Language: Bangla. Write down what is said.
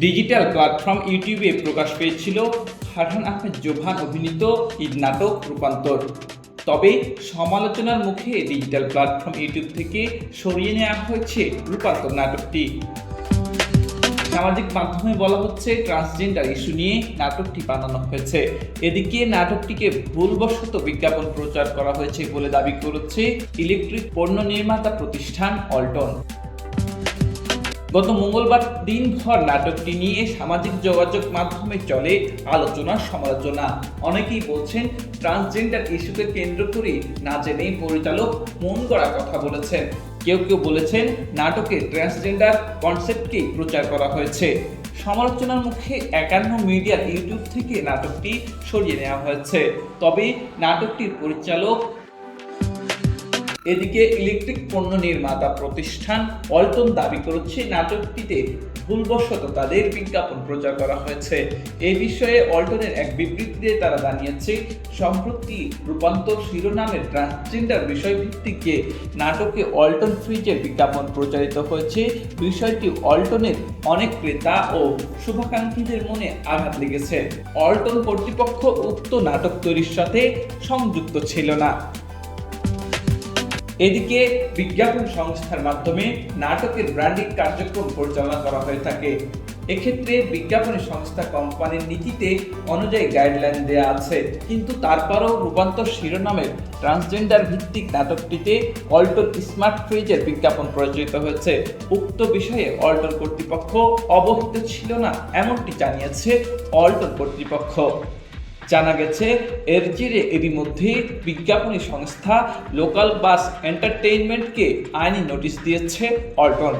ডিজিটাল প্ল্যাটফর্ম ইউটিউবে প্রকাশ পেয়েছিল ফারহান আহমেদ জোবহান অভিনীত ঈদ নাটক রূপান্তর। তবে সমালোচনার মুখে ডিজিটাল প্ল্যাটফর্ম ইউটিউব থেকে সরিয়ে নেওয়া হয়েছে রূপান্তর নাটকটি। সামাজিক মাধ্যমে বলা হচ্ছে ট্রান্সজেন্ডার ইস্যু নিয়ে নাটকটি বানানো হয়েছে। এদিকে নাটকটিকে ভুলবশত বিজ্ঞাপন প্রচার করা হয়েছে বলে দাবি করেছে ইলেকট্রিক পণ্য নির্মাতা প্রতিষ্ঠান অল্টন। গত মঙ্গলবার দিনভর নাটকটি নিয়ে সামাজিক যোগাযোগ মাধ্যমে চলে আলোচনা সমালোচনা। অনেকেই বলছেন ট্রান্সজেন্ডার ইস্যুকে কেন্দ্র করে না জেনেই পরিচালক মন গড়া কথা বলেছেন। কেউ কেউ বলেছেন নাটকে ট্রান্সজেন্ডার কনসেপ্টকেই প্রচার করা হয়েছে। সমালোচনার মুখে 51 মিডিয়ার ইউটিউব থেকে নাটকটি সরিয়ে নেওয়া হয়েছে। তবে নাটকটির পরিচালক এদিকে ইলেকট্রিক পণ্য নির্মাতা প্রতিষ্ঠান অল্টন দাবি করেছে নাটকটিতে ভুলবশত তাদের বিজ্ঞাপন প্রচার করা হয়েছে। এই বিষয়ে অল্টনের এক বিবৃতিতে তারা জানিয়েছে, সম্প্রতি রূপান্তর শিরোনামের ট্রান্সজেন্ডার বিষয়ভিত্তিক যে নাটকে অল্টন ফ্রিজের বিজ্ঞাপন প্রচারিত হয়েছে, বিষয়টি অল্টনের অনেক ক্রেতা ও শুভাকাঙ্ক্ষীদের মনে আঘাত লেগেছে। অল্টন কর্তৃপক্ষ উক্ত নাটক তৈরির সাথে সংযুক্ত ছিল না। এদিকে বিজ্ঞাপন সংস্থার মাধ্যমে নাটকের ব্র্যান্ডিং কার্যক্রম পরিচালনা করা হয়ে থাকে। এক্ষেত্রে বিজ্ঞাপনী সংস্থা কোম্পানির নীতিতে অনুযায়ী গাইডলাইন দেওয়া আছে, কিন্তু তারপরও রূপান্তর শিরোনামের ট্রান্সজেন্ডার ভিত্তিক নাটকটিতে অল্টন স্মার্ট ফ্রিজের বিজ্ঞাপন প্রচারিত হয়েছে। উক্ত বিষয়ে অল্টন কর্তৃপক্ষ অবহিত ছিল না, এমনটি জানিয়েছে অল্টন কর্তৃপক্ষ। জানা গেছে, এর জেরে এরই মধ্যে বিজ্ঞাপনী সংস্থা লোকাল বাস এন্টারটেইনমেন্টকে আইনি নোটিশ দিয়েছে অল্টন।